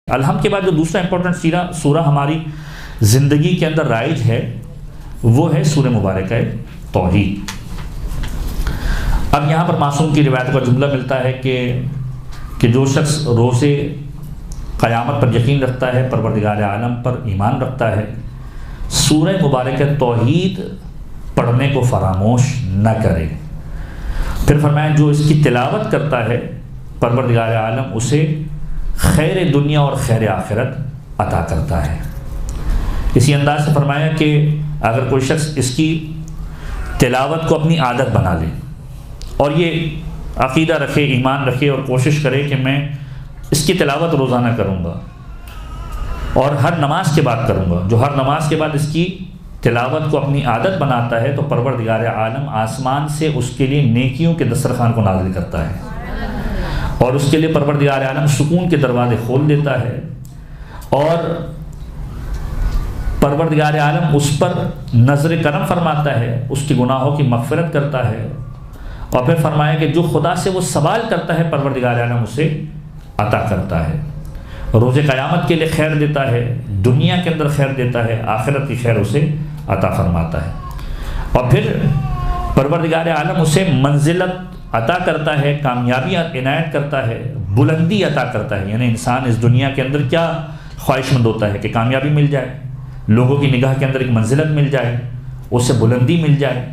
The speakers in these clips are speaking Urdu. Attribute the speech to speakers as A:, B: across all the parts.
A: الحمد کے بعد جو دوسرا امپورٹنٹ سورہ ہماری زندگی کے اندر رائج ہے وہ ہے سورہ مبارکہ توحید۔ اب یہاں پر معصوم کی روایت کا جملہ ملتا ہے کہ جو شخص روز قیامت پر یقین رکھتا ہے، پروردگار عالم پر ایمان رکھتا ہے، سورہ مبارکہ توحید پڑھنے کو فراموش نہ کرے۔ پھر فرمایا جو اس کی تلاوت کرتا ہے پروردگار عالم اسے خیر دنیا اور خیر آخرت عطا کرتا ہے۔ اسی انداز سے فرمایا کہ اگر کوئی شخص اس کی تلاوت کو اپنی عادت بنا لے اور یہ عقیدہ رکھے، ایمان رکھے اور کوشش کرے کہ میں اس کی تلاوت روزانہ کروں گا اور ہر نماز کے بعد کروں گا، جو ہر نماز کے بعد اس کی تلاوت کو اپنی عادت بناتا ہے تو پروردگار عالم آسمان سے اس کے لیے نیکیوں کے دسترخوان کو نازل کرتا ہے اور اس کے لیے پروردگار عالم سکون کے دروازے کھول دیتا ہے اور پروردگار عالم اس پر نظر کرم فرماتا ہے، اس کے گناہوں کی مغفرت کرتا ہے اور پھر فرمایا کہ جو خدا سے وہ سوال کرتا ہے پروردگار عالم اسے عطا کرتا ہے، روز قیامت کے لیے خیر دیتا ہے، دنیا کے اندر خیر دیتا ہے، آخرت کی خیر اسے عطا فرماتا ہے اور پھر پروردگار عالم اسے منزلت عطا کرتا ہے، کامیابی عنایت کرتا ہے، بلندی عطا کرتا ہے۔ یعنی انسان اس دنیا کے اندر کیا خواہش مند ہوتا ہے کہ کامیابی مل جائے، لوگوں کی نگاہ کے اندر ایک منزلت مل جائے، اسے بلندی مل جائے۔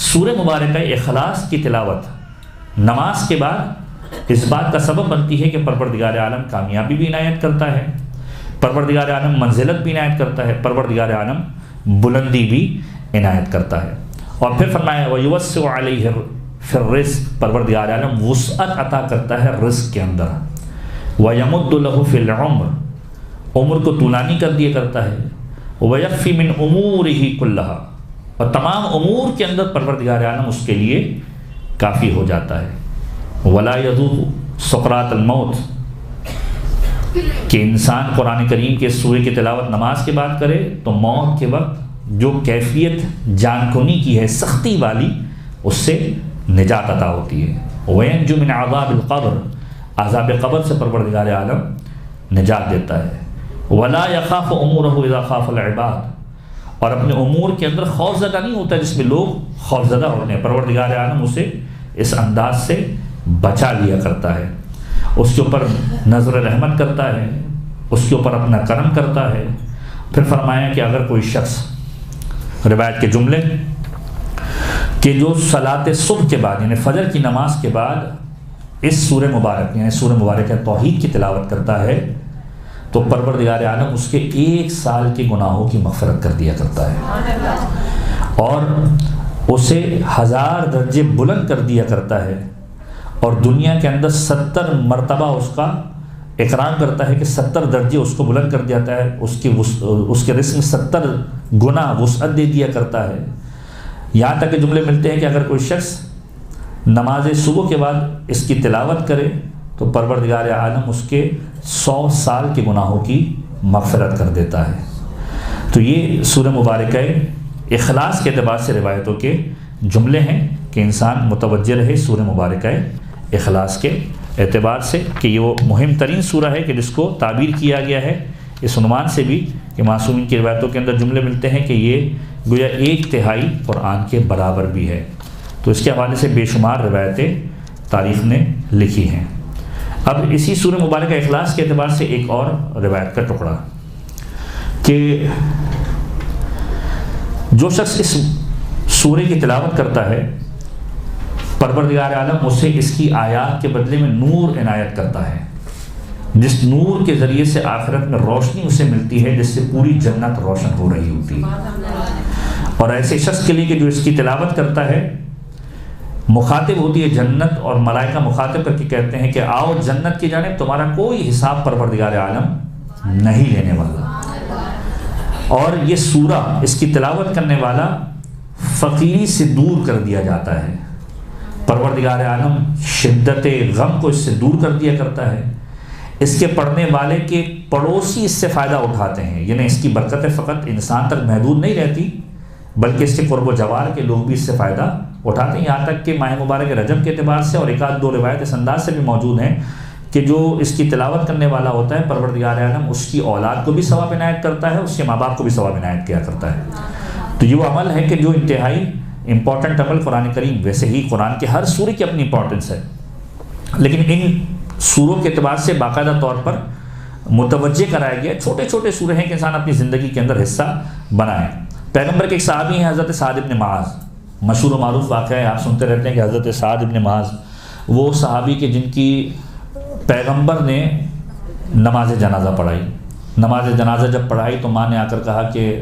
A: سورہ مبارکہ اخلاص کی تلاوت نماز کے بعد اس بات کا سبب بنتی ہے کہ پروردگار عالم کامیابی بھی عنایت کرتا ہے، پروردگار عالم منزلت بھی عنایت کرتا ہے، پروردگار عالم بلندی بھی عنایت کرتا ہے۔ اور پھر فرمایا وَيُوَسِّعُ عَلَيْهِ فِي الرِّزْقِ، پروردگار عالم وسعت عطا کرتا ہے رزق کے اندر۔ وَيَمُدُّ لَهُ فِي الْعُمْرِ، عمر کو طولانی کر دیا کرتا ہے۔ وَيَكْفِي مِنْ أُمُورِهِ كُلَّهَا، اور تمام امور کے اندر پروردگار عالم اس کے لیے کافی ہو جاتا ہے۔ وَلَا يَذُوقُ سُقْرَاطَ الْمَوْتِ، کہ انسان قرآن کریم کے سورہ کی تلاوت نماز کے بعد کرے تو موت کے وقت جو کیفیت جان کنی کی ہے، سختی والی، اس سے نجات عطا ہوتی ہے۔ وَيَنْجُو مِنْ عَذَابِ الْقَبْرِ، عذاب قبر سے پروردگار عالم نجات دیتا ہے۔ وَلَا يَخَافُ أُمُورَهُ إِذَا خَافَ الْعِبَادِ، اور اپنے امور کے اندر خوف زدہ نہیں ہوتا جس میں لوگ خوف زدہ ہوتے ہیں، پروردگار عالم اسے اس انداز سے بچا لیا کرتا ہے، اس کے اوپر نظر رحمت کرتا ہے، اس کے اوپر اپنا کرم کرتا ہے۔ پھر فرمایا کہ اگر کوئی شخص، روایت کے جملے کہ جو صلاۃ صبح کے بعد یعنی فجر کی نماز کے بعد اس سورہ مبارک یعنی سورہ مبارکہ توحید کی تلاوت کرتا ہے تو پروردگار عالم اس کے 1 سال کے گناہوں کی مغفرت کر دیا کرتا ہے اور اسے 1000 درجے بلند کر دیا کرتا ہے اور دنیا کے اندر 70 مرتبہ اس کا اکرام کرتا ہے کہ 70 درجے اس کو بلند کر دیتا ہے، اس کے رزق میں 70 گنا وسعت دے دیا کرتا ہے۔ یہاں تک کہ جملے ملتے ہیں کہ اگر کوئی شخص نماز صبح کے بعد اس کی تلاوت کرے تو پروردگار عالم اس کے 100 سال کے گناہوں کی مغفرت کر دیتا ہے۔ تو یہ سورہ مبارکہ اخلاص کے اعتبار سے روایتوں کے جملے ہیں کہ انسان متوجہ رہے سورہ مبارکہ اخلاص کے اعتبار سے کہ یہ وہ مہم ترین سورہ ہے کہ جس کو تعبیر کیا گیا ہے اس عنوان سے بھی کہ معصومین کی روایتوں کے اندر جملے ملتے ہیں کہ یہ گویا 1/3 قرآن کے برابر بھی ہے۔ تو اس کے حوالے سے بے شمار روایتیں تاریخ نے لکھی ہیں۔ اب اسی سورہ مبارکہ اخلاص کے اعتبار سے ایک اور روایت کا ٹکڑا کہ جو شخص اس سورہ کی تلاوت کرتا ہے پروردگار عالم اسے اس کی آیات کے بدلے میں نور عنایت کرتا ہے، جس نور کے ذریعے سے آخرت میں روشنی اسے ملتی ہے جس سے پوری جنت روشن ہو رہی ہوتی ہے۔ اور ایسے شخص کے لیے کہ جو اس کی تلاوت کرتا ہے مخاطب ہوتی ہے جنت اور ملائکہ مخاطب کر کے کہتے ہیں کہ آؤ جنت کی جانب، تمہارا کوئی حساب پروردگار عالم نہیں لینے والا۔ اور یہ سورہ اس کی تلاوت کرنے والا فقیری سے دور کر دیا جاتا ہے، پروردگار عالم شدت غم کو اس سے دور کر دیا کرتا ہے، اس کے پڑھنے والے کے پڑوسی اس سے فائدہ اٹھاتے ہیں، یعنی اس کی برکتیں فقط انسان تک محدود نہیں رہتی بلکہ اس کے قرب و جوار کے لوگ بھی اس سے فائدہ اٹھاتے ہیں۔ یہاں تک کہ ماہ مبارک رجب کے اعتبار سے اور 1-2 روایت اس انداز سے بھی موجود ہیں کہ جو اس کی تلاوت کرنے والا ہوتا ہے پروردگار عالم اس کی اولاد کو بھی ثواب عنایت کرتا ہے، اس کے ماں باپ کو بھی ثواب عنایت کیا کرتا ہے۔ تو یہ وہ عمل ہے کہ جو انتہائی امپورٹنٹ عمل قرآن کریم، ویسے ہی قرآن کے ہر سورے کی اپنی امپورٹنس ہے، لیکن ان سوروں کے اعتبار سے باقاعدہ طور پر متوجہ کرایا گیا، چھوٹے چھوٹے سورے ہیں کہ انسان اپنی زندگی کے اندر حصہ بنائے۔ پیغمبر کے ایک صحابی ہیں حضرت سعد بن معاذ، مشہور و معروف واقعہ ہے، آپ سنتے رہتے ہیں کہ حضرت سعد بن معاذ وہ صحابی کے جن کی پیغمبر نے نماز جنازہ پڑھائی۔ نماز جنازہ جب پڑھائی تو ماں نے آ کر کہا کہ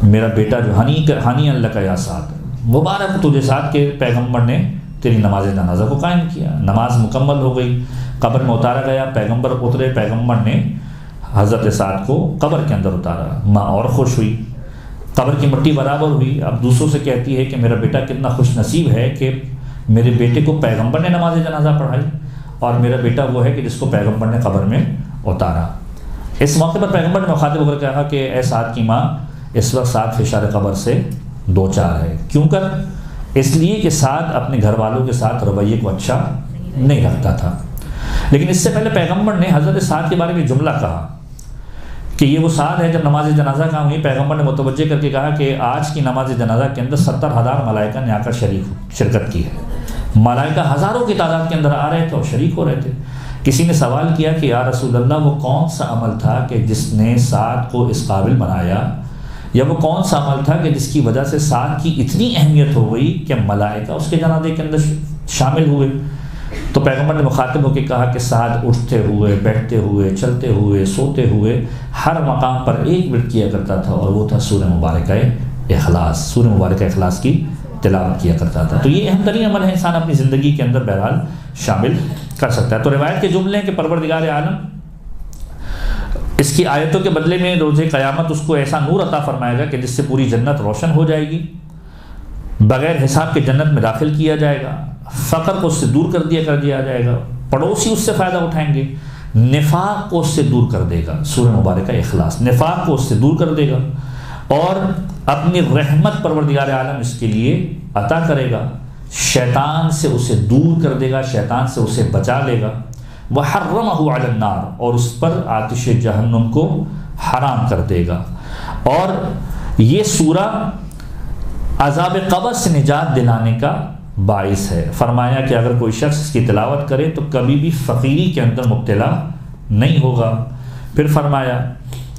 A: میرا بیٹا جو ہنی اللہ کا یا سعد، مبارک تجھے سعد کے پیغمبر نے تیری نماز جنازہ کو قائم کیا۔ نماز مکمل ہو گئی، قبر میں اتارا گیا، پیغمبر اترے، پیغمبر نے حضرت سعد کو قبر کے اندر اتارا، ماں اور خوش ہوئی، قبر کی مٹی برابر ہوئی۔ اب دوسروں سے کہتی ہے کہ میرا بیٹا کتنا خوش نصیب ہے کہ میرے بیٹے کو پیغمبر نے نماز جنازہ پڑھائی، اور میرا بیٹا وہ ہے کہ جس کو پیغمبر نے قبر میں اتارا۔ اس موقع پر پیغمبر نے مخاطب ہو کر کہا کہ اے سعد کی ماں، اس وقت سعد فشار قبر سے دو چار ہے۔ کیوں کر؟ اس لیے کہ سعد اپنے گھر والوں کے ساتھ رویے کو اچھا نہیں رکھتا تھا۔ لیکن اس سے پہلے پیغمبر نے حضرت سعد کے بارے میں جملہ کہا کہ یہ وہ سعد ہے، جب نماز جنازہ کا ہوئی پیغمبر نے متوجہ کر کے کہا کہ آج کی نماز جنازہ کے اندر 70,000 ملائکہ نے آ کر شرکت کی ہے۔ ملائکہ ہزاروں کی تعداد کے اندر آ رہے تھے اور شریک ہو رہے تھے۔ کسی نے سوال کیا کہ یا رسول اللہ، وہ کون سا عمل تھا کہ جس نے سعد کو اس قابل بنایا، یا وہ کون سا عمل تھا کہ جس کی وجہ سے سعد کی اتنی اہمیت ہو گئی کہ ملائکہ اس کے جنازے کے اندر شامل ہوئے؟ تو پیغمبر نے مخاطب ہو کے کہا کہ سعد اٹھتے ہوئے، بیٹھتے ہوئے، چلتے ہوئے، سوتے ہوئے ہر مقام پر ایک ورد کیا کرتا تھا، اور وہ تھا سورہ مبارکہ اخلاص۔ سورہ مبارکہ اخلاص کی تلاوت کیا کرتا تھا۔ تو یہ اہم ترین عمل ہے، انسان اپنی زندگی کے اندر بہرحال شامل کر سکتا ہے۔ تو روایت کے جملے ہیں کہ پروردگار عالم اس کی آیتوں کے بدلے میں روز قیامت اس کو ایسا نور عطا فرمائے گا کہ جس سے پوری جنت روشن ہو جائے گی، بغیر حساب کے جنت میں داخل کیا جائے گا، فقر کو اس سے دور کر دیا جائے گا، پڑوسی اس سے فائدہ اٹھائیں گے، نفاق کو اس سے دور کر دے گا۔ سورہ مبارکہ اخلاص نفاق کو اس سے دور کر دے گا، اور اپنی رحمت پروردگار عالم اس کے لیے عطا کرے گا، شیطان سے اسے دور کر دے گا، شیطان سے اسے بچا لے گا، وَحَرَّمَهُ عَلَى النَّارِ، اور اس پر آتش جہنم کو حرام کر دے گا۔ اور یہ سورہ عذاب قبر سے نجات دلانے کا باعث ہے۔ فرمایا کہ اگر کوئی شخص اس کی تلاوت کرے تو کبھی بھی فقیری کے اندر مبتلا نہیں ہوگا۔ پھر فرمایا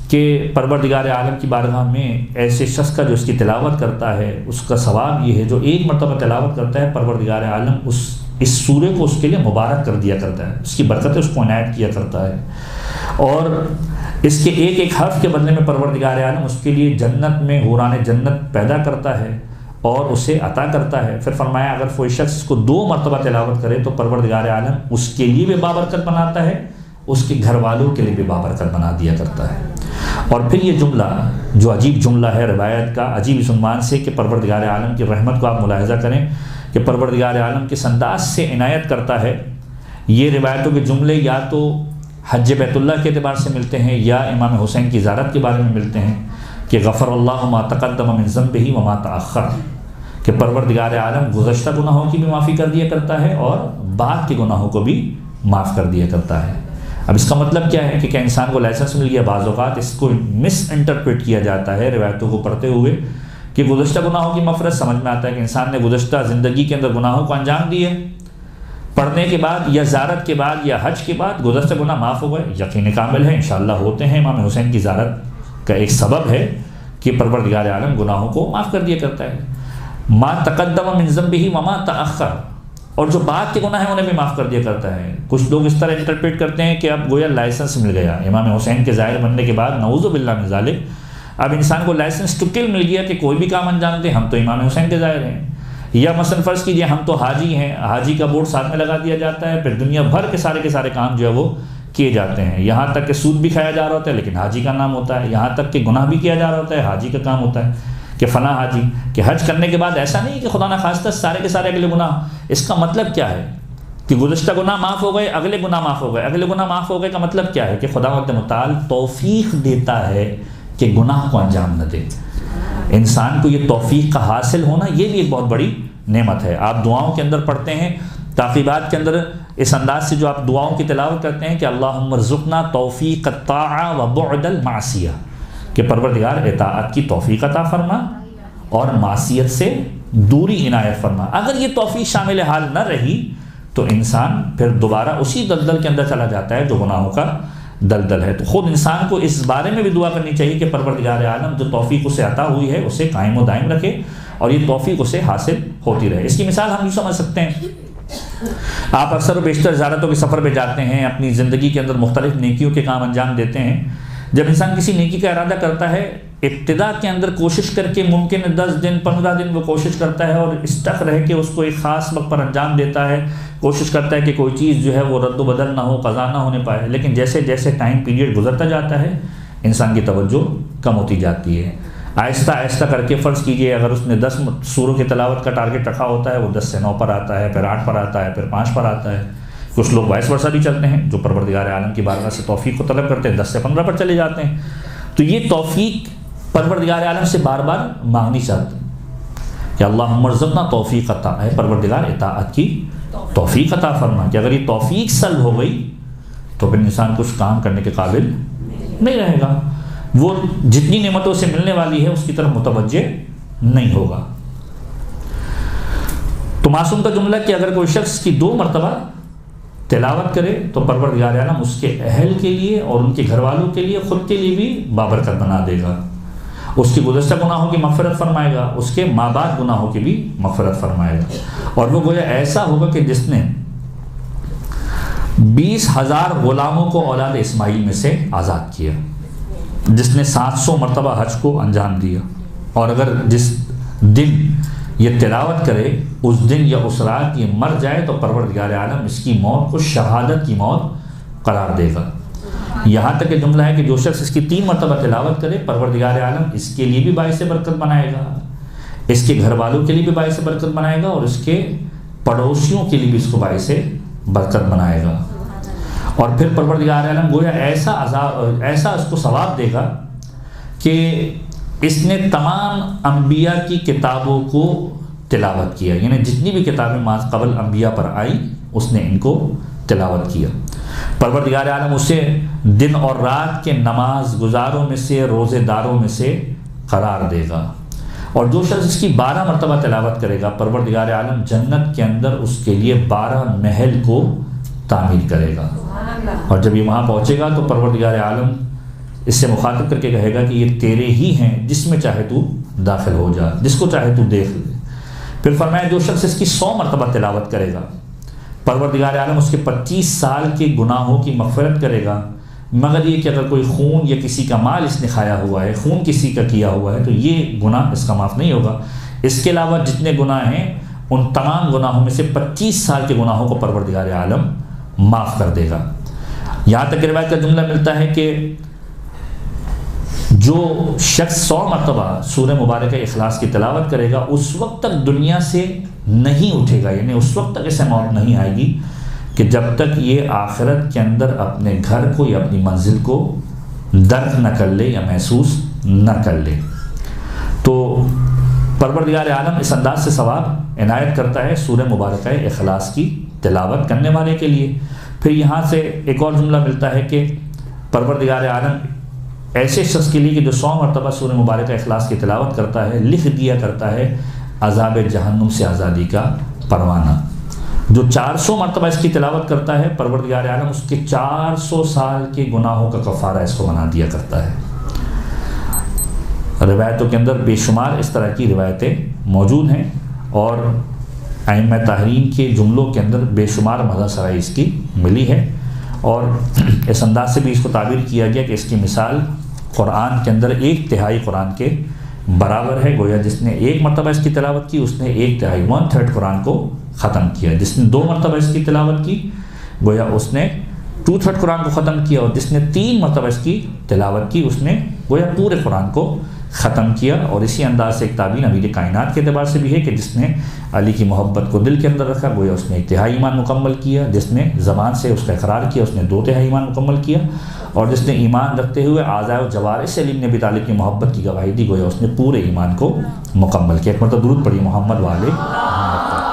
A: کہ پروردگار عالم کی بارگاہ میں ایسے شخص کا جو اس کی تلاوت کرتا ہے، اس کا ثواب یہ ہے جو ایک مرتبہ تلاوت کرتا ہے، پروردگار عالم اس سورے کو اس کے لیے مبارک کر دیا کرتا ہے، اس کی برکتیں اس کو عنایت کیا کرتا ہے، اور اس کے ایک ایک حرف کے بدلے میں پروردگار عالم اس کے لیے جنت میں حوران جنت پیدا کرتا ہے اور اسے عطا کرتا ہے۔ پھر فرمایا اگر کوئی شخص اس کو 2 مرتبہ تلاوت کرے تو پروردگار عالم اس کے لیے بھی بابرکت بناتا ہے، اس کے گھر والوں کے لیے بھی بابرکت بنا دیا کرتا ہے۔ اور پھر یہ جملہ جو عجیب جملہ ہے روایت کا، عجیب اس عنوان سے کہ پروردگار عالم کی رحمت کو آپ ملاحظہ کریں کہ پروردگار عالم کس انداز سے عنایت کرتا ہے۔ یہ روایتوں کے جملے یا تو حج بیت اللہ کے اعتبار سے ملتے ہیں یا امام حسین کی زیارت کے بارے میں ملتے ہیں کہ غفر اللہ ما تقدم من ذنبہ وما تأخر، کہ پروردگار عالم گزشتہ گناہوں کی بھی معافی کر دیا کرتا ہے اور بعد کے گناہوں کو بھی معاف کر دیا کرتا ہے۔ اب اس کا مطلب کیا ہے کہ کیا انسان کو لائسنس مل گیا؟ بعض اوقات اس کو مس انٹرپریٹ کیا جاتا ہے روایتوں کو پڑھتے ہوئے کہ گزشتہ گناہوں کی مغفرت، سمجھ میں آتا ہے کہ انسان نے گزشتہ زندگی کے اندر گناہوں کو انجام دیے، پڑھنے کے بعد یا زیارت کے بعد یا حج کے بعد گزشتہ گناہ معاف ہو گئے، یقین کامل ہے انشاءاللہ ہوتے ہیں۔ امام حسین کی زیارت کا ایک سبب ہے کہ پروردگار عالم گناہوں کو معاف کر دیا کرتا ہے۔ ما تقدم من ذنبہ وما تأخر، اور جو بعد کے گناہ ہیں انہیں بھی معاف کر دیا کرتا ہے۔ کچھ لوگ اس طرح انٹرپریٹ کرتے ہیں کہ اب گویا لائسنس مل گیا امام حسین کے ظاہر بننے کے بعد، نعوذ باللہ من ذالک، اب انسان کو لائسنس ٹو کل مل گیا کہ کوئی بھی کام انجام دے، ہم تو امام حسین کے ظاہر ہیں۔ یا مثلا فرض کیجئے ہم تو حاجی ہیں، حاجی کا بورڈ ساتھ میں لگا دیا جاتا ہے، پھر دنیا بھر کے سارے کام جو ہے وہ کیے جاتے ہیں، یہاں تک کہ سود بھی کھایا جا رہا ہوتا ہے لیکن حاجی کا نام ہوتا ہے، یہاں تک کہ گناہ بھی کیا جا رہا ہوتا ہے، حاجی کا کام ہوتا ہے کہ فلاں حاجی، کہ حج کرنے کے بعد ایسا نہیں کہ خدا نخواستہ سارے کے سارے اگلے گناہ۔ اس کا مطلب کیا ہے کہ گزشتہ گناہ معاف ہو گئے، اگلے گناہ معاف ہو گئے۔ اگلے گناہ معاف ہو گئے کا مطلب کیا ہے کہ خداوند متعال توفیق دیتا ہے کہ گناہ کو انجام نہ دے۔ انسان کو یہ توفیق کا حاصل ہونا یہ بھی ایک بہت بڑی نعمت ہے۔ آپ دعاؤں کے اندر پڑھتے ہیں، تعقیبات کے اندر اس انداز سے جو آپ دعاؤں کی تلاوت کرتے ہیں کہ اللہم ارزقنا توفیق الطاعہ و بعد المعصیہ، کہ پروردگار اطاعت کی توفیق عطا فرما اور معصیت سے دوری عنایت فرما۔ اگر یہ توفیق شامل حال نہ رہی تو انسان پھر دوبارہ اسی دلدل کے اندر چلا جاتا ہے جو گناہوں کا دلدل ہے۔ تو خود انسان کو اس بارے میں بھی دعا کرنی چاہیے کہ پروردگار عالم جو توفیق اسے عطا ہوئی ہے اسے قائم و دائم رکھے اور یہ توفیق اسے حاصل ہوتی رہے۔ اس کی مثال ہم یوں سمجھ سکتے ہیں، آپ اکثر و بیشتر زیارتوں کے سفر پہ جاتے ہیں، اپنی زندگی کے اندر مختلف نیکیوں کے کام انجام دیتے ہیں۔ جب انسان کسی نیکی کا ارادہ کرتا ہے، ابتدا کے اندر کوشش کر کے ممکن 10 دن 15 دن وہ کوشش کرتا ہے اور اسٹک رہ کے اس کو ایک خاص وقت پر انجام دیتا ہے، کوشش کرتا ہے کہ کوئی چیز جو ہے وہ رد و بدل نہ ہو، قضا نہ ہونے پائے، لیکن جیسے جیسے ٹائم پیریڈ گزرتا جاتا ہے انسان کی توجہ کم ہوتی جاتی ہے۔ آہستہ آہستہ کر کے فرض کیجئے اگر اس نے 10 سوروں کی تلاوت کا ٹارگٹ رکھا ہوتا ہے، وہ 10 سے 9 پر آتا ہے، پھر 8 پر آتا ہے، پھر 5 پر آتا ہے۔ کچھ لوگ وائس ورثہ بھی چلتے ہیں جو پروردگار عالم کی بارگاہ سے توفیق کو طلب کرتے ہیں، 10 سے 15 پر چلے جاتے ہیں۔ تو یہ توفیق پروردگار عالم سے بار بار مانگنی چاہتے ہیں کہ اللہم ارزقنا توفیق عطا ہے، پروردگار اطاعت کی توفیق عطا فرما، کہ اگر یہ توفیق سلب ہو گئی تو پھر انسان کچھ کام کرنے کے قابل نہیں رہے گا، وہ جتنی نعمتوں سے ملنے والی ہے اس کی طرف متوجہ نہیں ہوگا۔ تو معصوم کا جملہ کہ اگر کوئی شخص کی 2 مرتبہ تلاوت کرے تو پروردگار عالم اس کے اہل کے لیے اور ان کے گھر والوں کے لیے، خود کے لیے بھی بابرکت بنا دے گا، اس کی گزشتہ گناہوں کی مغفرت فرمائے گا، اس کے ماں بعد گناہوں کی بھی مغفرت فرمائے گا، اور وہ گویا ایسا ہوگا کہ جس نے 20,000 غلاموں کو اولاد اسماعیل میں سے آزاد کیا، جس نے 700 مرتبہ حج کو انجام دیا، اور اگر جس دن یہ تلاوت کرے اس دن یا اس رات یہ مر جائے تو پروردگار عالم اس کی موت کو شہادت کی موت قرار دے گا۔ یہاں تک کہ جملہ ہے کہ جو شخص اس کی 3 مرتبہ تلاوت کرے پروردگار عالم اس کے لیے بھی باعث برکت بنائے گا، اس کے گھر والوں کے لیے بھی باعث برکت بنائے گا، اور اس کے پڑوسیوں کے لیے بھی اس کو باعث برکت بنائے گا۔ اور پھر پروردگار عالم گویا ایسا اس کو ثواب دے گا کہ اس نے تمام انبیاء کی کتابوں کو تلاوت کیا، یعنی جتنی بھی کتابیں قبل انبیاء پر آئی اس نے ان کو تلاوت کیا۔ پروردگار عالم اسے دن اور رات کے نماز گزاروں میں سے، روزے داروں میں سے قرار دے گا، اور جو شخص اس کی 12 مرتبہ تلاوت کرے گا پروردگار عالم جنت کے اندر اس کے لیے 12 محل کو تعمیر کرے گا، اور جب یہ وہاں پہنچے گا تو پروردگار عالم اس سے مخاطب کر کے کہے گا کہ یہ تیرے ہی ہیں، جس میں چاہے تو داخل ہو جا، جس کو چاہے تو دیکھ لے۔ پھر فرمایا جو شخص اس کی 100 مرتبہ تلاوت کرے گا پروردگار عالم اس کے 25 سال کے گناہوں کی مغفرت کرے گا، مگر یہ کہ اگر کوئی خون یا کسی کا مال اس نے کھایا ہوا ہے، خون کسی کا کیا ہوا ہے، تو یہ گناہ اس کا معاف نہیں ہوگا۔ اس کے علاوہ جتنے گناہ ہیں ان تمام گناہوں میں سے 25 سال کے گناہوں کو پروردگار عالم معاف کر دے گا۔ یہاں تک روایت کا جملہ ملتا ہے کہ جو شخص 100 مرتبہ سورہ مبارکہ اخلاص کی تلاوت کرے گا اس وقت تک دنیا سے نہیں اٹھے گا، یعنی اس وقت تک اسے موت نہیں آئے گی کہ جب تک یہ آخرت کے اندر اپنے گھر کو یا اپنی منزل کو درک نہ کر لے یا محسوس نہ کر لے۔ تو پروردگار عالم اس انداز سے ثواب عنایت کرتا ہے سورہ مبارکہ اخلاص کی تلاوت کرنے والے کے لیے۔ پھر یہاں سے ایک اور جملہ ملتا ہے کہ پروردگار عالم ایسے شخص کے لیے کہ جو 100 مرتبہ سورہ مبارکہ اخلاص کی تلاوت کرتا ہے لکھ دیا کرتا ہے عذاب جہنم سے آزادی کا پروانہ۔ جو 400 مرتبہ اس کی تلاوت کرتا ہے پروردگار عالم اس کے 400 سال کے گناہوں کا کفارہ اس کو بنا دیا کرتا ہے۔ روایتوں کے اندر بے شمار اس طرح کی روایتیں موجود ہیں، اور ائمہ طاہرین کے جملوں کے اندر بے شمار مدح سرائی اس کی ملی ہے، اور اس انداز سے بھی اس کو تعبیر کیا گیا کہ اس کی مثال قرآن کے اندر 1/3 قرآن کے برابر ہے، گویا جس نے 1 مرتبہ اس کی تلاوت کی اس نے 1/3 1/3 قرآن کو ختم کیا، جس نے 2 مرتبہ اس کی تلاوت کی گویا اس نے 2/3 قرآن کو ختم کیا، اور جس نے 3 مرتبہ اس کی تلاوت کی اس نے گویا پورے قرآن کو ختم کیا۔ اور اسی انداز سے ایک تعبیر امیر کائنات کے اعتبار سے بھی ہے کہ جس نے علی کی محبت کو دل کے اندر رکھا گویا اس نے 1/3 ایمان مکمل کیا، جس نے زبان سے اس کا اقرار کیا اس نے 2/3 ایمان مکمل کیا، اور جس نے ایمان رکھتے ہوئے اعضاء و جوارح سے علی بن ابی طالب کی محبت کی گواہی دی گویا اس نے پورے ایمان کو مکمل کیا۔ ایک مرتبہ درود پڑھی محمد والے محمد۔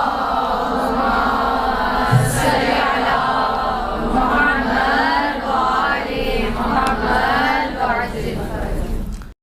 B: ہے